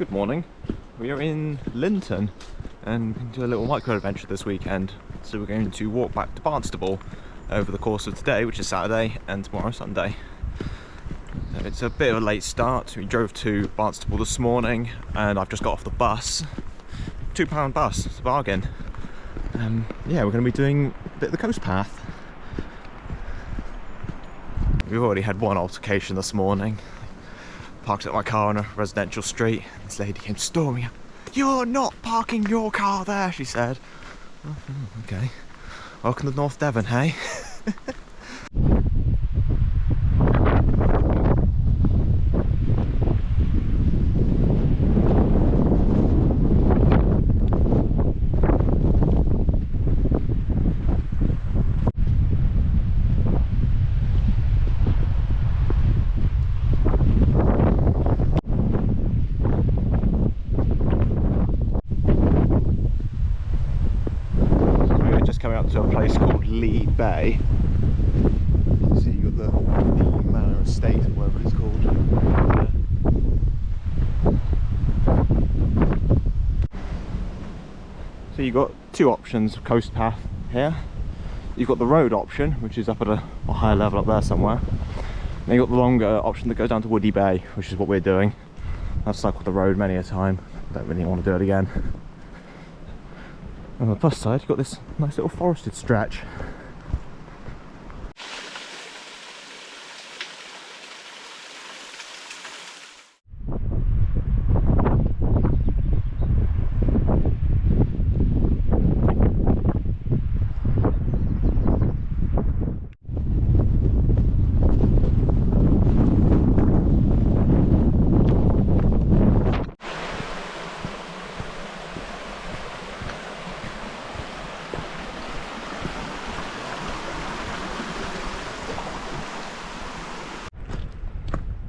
Good morning. We are in Lynton and we can do a little micro adventure this weekend. So we're going to walk back to Barnstaple over the course of today, which is Saturday, and tomorrow Sunday. So it's a bit of a late start. We drove to Barnstaple this morning and I've just got off the bus. £2 bus, it's a bargain. Yeah, we're going to be doing a bit of the coast path. We've already had one altercation this morning. Parked up my car on a residential street. This lady came storming up. "You're not parking your car there," she said. Oh, okay. Welcome to North Devon, hey? Coming up to a place called Lee Bay. So you got the Manor Estate, or whatever it's called. So you've got two options of coast path here. You've got the road option, which is up at a higher level up there somewhere. Then you've got the longer option that goes down to Woody Bay, which is what we're doing. I've cycled the road many a time. Don't really want to do it again. On the plus side, you've got this nice little forested stretch.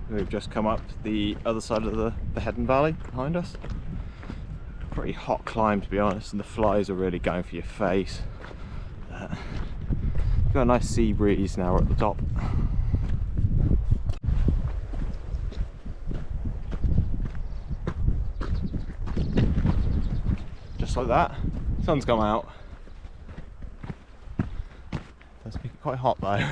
We've just come up the other side of the Headland Valley behind us. Pretty hot climb, to be honest, and the flies are really going for your face. We've got a nice sea breeze now at the top. Just like that, sun's come out. Does make it quite hot though.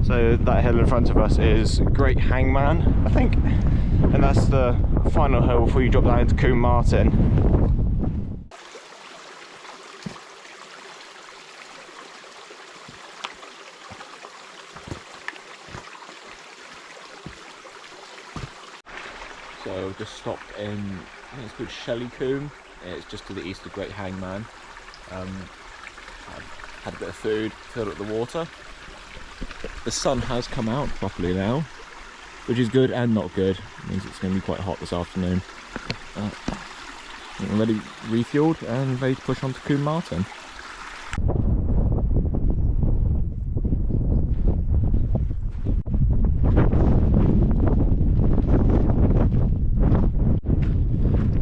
So that hill in front of us is Great Hangman, I think, and that's the final hill before you drop down into Combe Martin. So I've just stopped in, I think it's called Ilfracombe. It's just to the east of Great Hangman. I've had a bit of food, filled up the water. The sun has come out properly now, which is good and not good. It means it's going to be quite hot this afternoon. I'm already refueled and ready to push on to Combe Martin.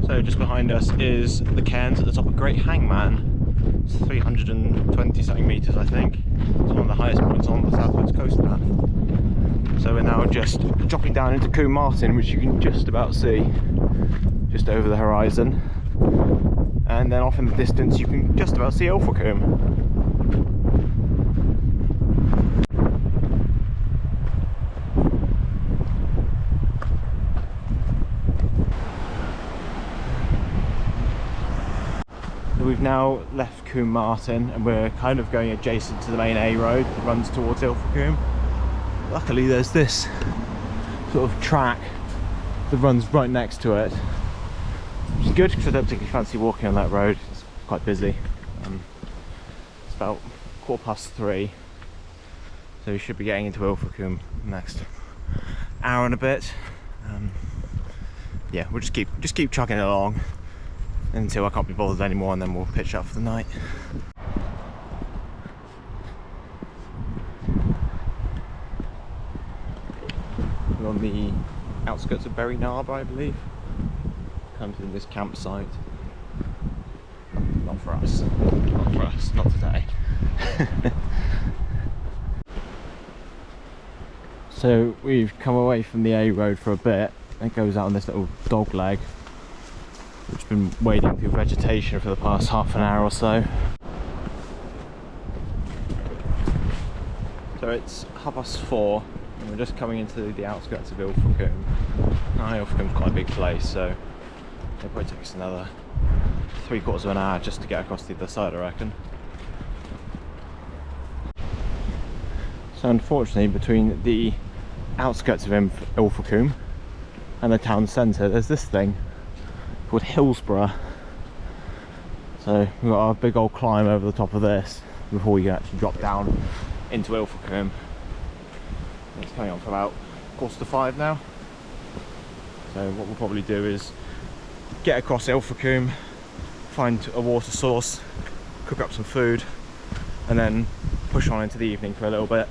So just behind us is the cairns at the top of Great Hangman. It's 320 something metres, I think. It's one of the highest points on the southwards coast path. So we're now just dropping down into Combe Martin, which you can just about see just over the horizon. And then off in the distance you can just about see Ilfracombe. We've now left Combe Martin and we're kind of going adjacent to the main A road that runs towards Ilfracombe. Luckily there's this sort of track that runs right next to it, which is good because I don't particularly fancy walking on that road. It's quite busy. It's about 3:15, so we should be getting into Ilfracombe next hour and a bit. Yeah, we'll just keep chugging it along until I can't be bothered anymore, and then we'll pitch up for the night. We're on the outskirts of Bury Narber, I believe. Come to this campsite. not for us. Not for us, not today. So we've come away from the A road for a bit. It goes out on this little dog leg, which has been wading through vegetation for the past half an hour or so. So it's 4:30 and we're just coming into the outskirts of Ilfracombe. Now Ilfracombe's quite a big place, so it'll probably take us another 3/4 of an hour just to get across the other side, I reckon. So unfortunately, between the outskirts of Ilfracombe and the town centre, there's this thing called Hillsborough. So we've got our big old climb over the top of this before we can actually drop down into Ilfracombe. It's coming on for about 4:45 now. So what we'll probably do is get across Ilfracombe, find a water source, cook up some food, and then push on into the evening for a little bit.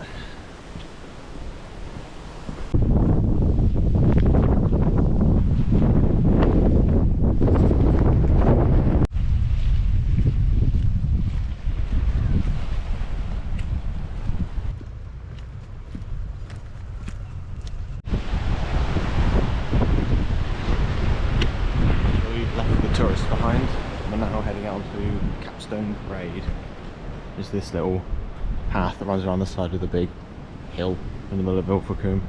Tourists behind. We're now heading out to Capstone Parade. There's this little path that runs around the side of the big hill in the middle of Ilfracombe.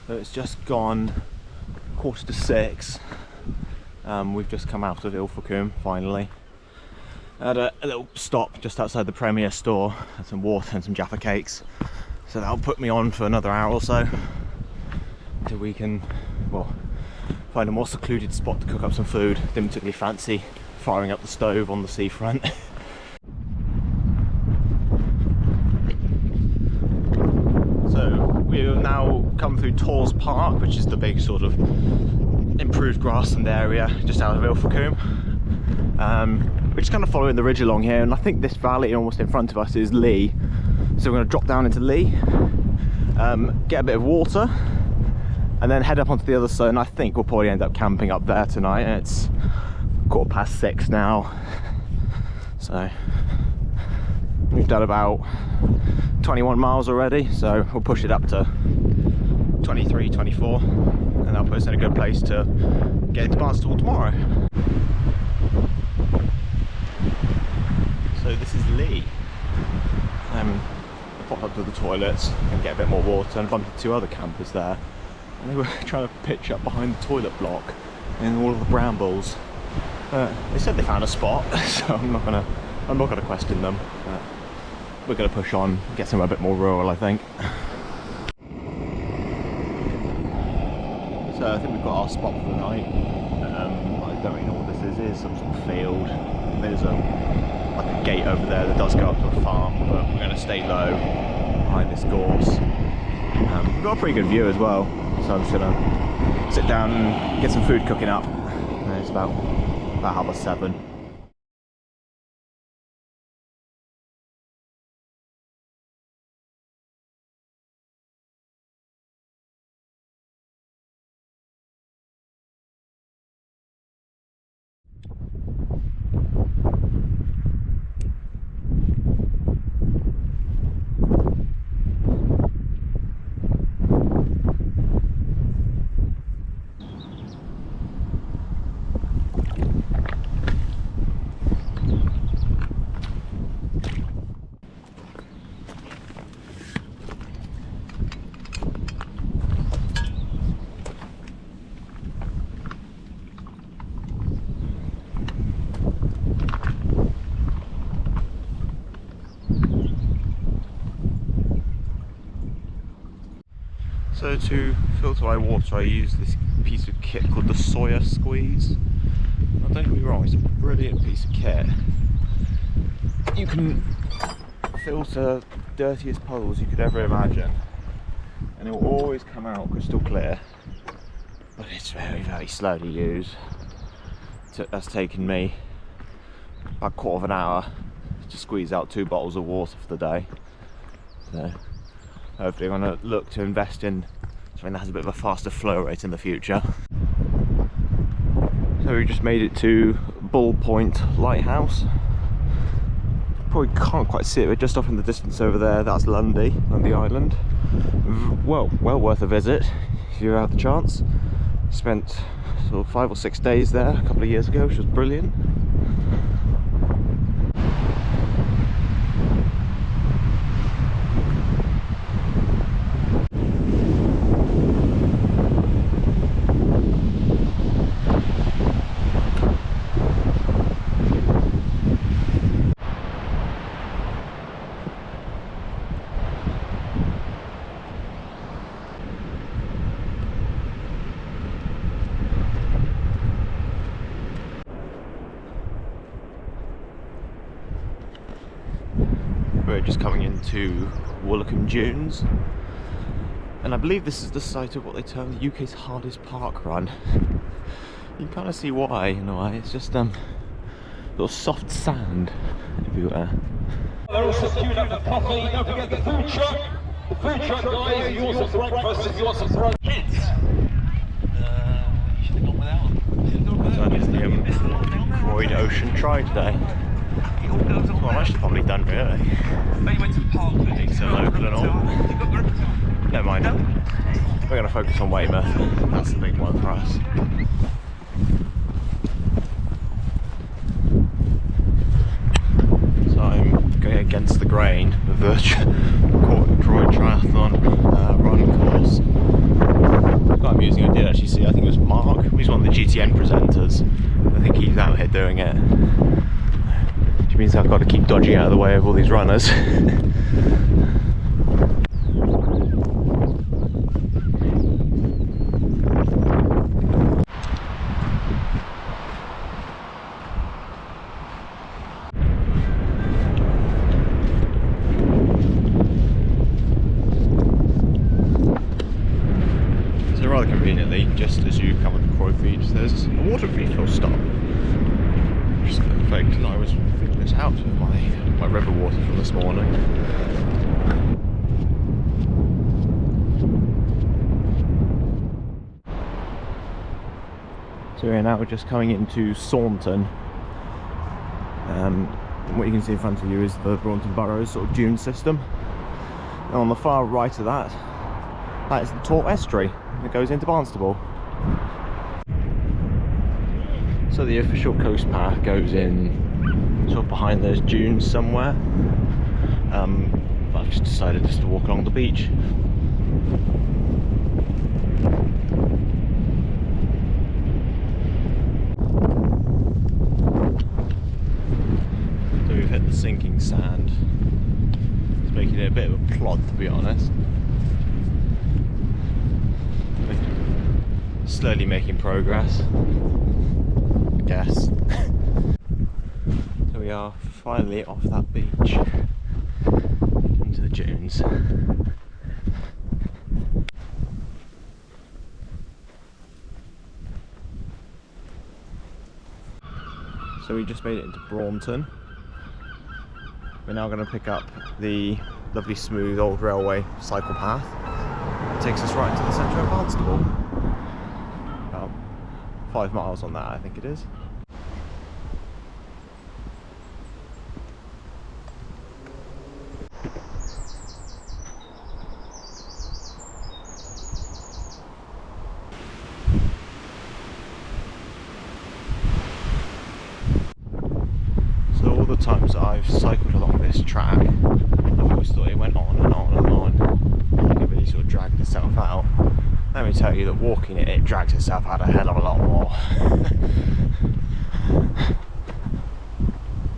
So it's just gone 6:15. We've just come out of Ilfracombe finally. I had a little stop just outside the Premier store, had some water and some Jaffa cakes, so that'll put me on for another hour or so until we can, well, find a more secluded spot to cook up some food. Didn't particularly fancy firing up the stove on the seafront. So we've now come through Torres Park, which is the big sort of improved grassland area just out of Ilfracombe. We're just kind of following the ridge along here, and I think this valley almost in front of us is Lee. So we're going to drop down into Lee, get a bit of water, and then head up onto the other side, and I think we'll probably end up camping up there tonight. And it's 6:15 now, so we've done about 21 miles already, so we'll push it up to 23, 24, and that'll put us in a good place to get into Barnstaple tomorrow. So this is Lee. I'll pop up to the toilets and get a bit more water, and bumped into 2 other campers there, and they were trying to pitch up behind the toilet block in all of the brambles. They said they found a spot, so I'm not gonna question them. We're gonna push on, get somewhere a bit more rural, I think. So I think we've got our spot for the night. I don't really know what this is. It is some sort of field. There's like a gate over there that does go up to a farm, but we're going to stay low behind this gorse. We've got a pretty good view as well, so I'm just going to sit down and get some food cooking up. And it's about 7:30. So to filter my water, I use this piece of kit called the Sawyer Squeeze. Now, don't get me wrong, it's a brilliant piece of kit. You can filter the dirtiest puddles you could ever imagine, and it will always come out crystal clear. But it's very, very slow to use. That's taken me about 1/4 of an hour to squeeze out 2 bottles of water for the day. So hopefully I'm going to look to invest in something that has a bit of a faster flow rate in the future. So we just made it to Bull Point Lighthouse. Probably can't quite see it, but just off in the distance over there, that's Lundy Island. Well worth a visit if you have the chance. Spent sort of 5 or 6 days there a couple of years ago, which was brilliant. We're just coming into Ilfracombe Dunes, and I believe this is the site of what they term the UK's hardest park run. You can kind of see why in a way. It's just little soft sand everywhere. They're also queued up for coffee. Don't forget the food truck. The food truck, guys. If you want some breakfast, if you want some throat. Kids. You should have gone without them. So it's the Croyd Ocean Try today. Well, I'm actually probably done really. Being so local and all. Never mind. We're going to focus on Weymouth. That's the big one for us. So I'm going against the grain with the Croyd Triathlon run course. Quite amusing. I did actually see, I think it was Mark. He's one of the GTN presenters. I think he's out here doing it. Which means I've got to keep dodging out of the way of all these runners. So rather conveniently, just as you come into Croyd Beach, there's a water refill stop. Which is perfect, and I was filling this out with my river water from this morning. So we're now just coming into Saunton. What you can see in front of you is the Braunton Borough's sort of dune system. And on the far right of that is the Taut Estuary that goes into Barnstaple. So the official coast path goes in sort of behind those dunes somewhere. But I've just decided just to walk along the beach. So we've hit the sinking sand. It's making it a bit of a plod, to be honest. We're slowly making progress, I guess. So we are finally off that beach into the dunes. So we just made it into Braunton. We're now going to pick up the lovely smooth old railway cycle path. It takes us right to the centre of Barnstaple. About 5 miles on that, I think it is. Times I've cycled along this track, I've always thought it went on and on and on. It really sort of dragged itself out. Let me tell you that walking it, it drags itself out a hell of a lot more.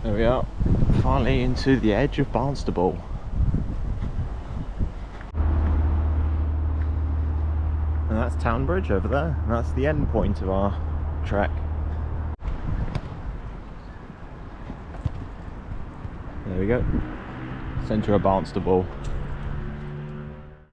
There we are, finally into the edge of Barnstaple. And that's Town Bridge over there, and that's the end point of our trek. There we go, centre of Barnstaple.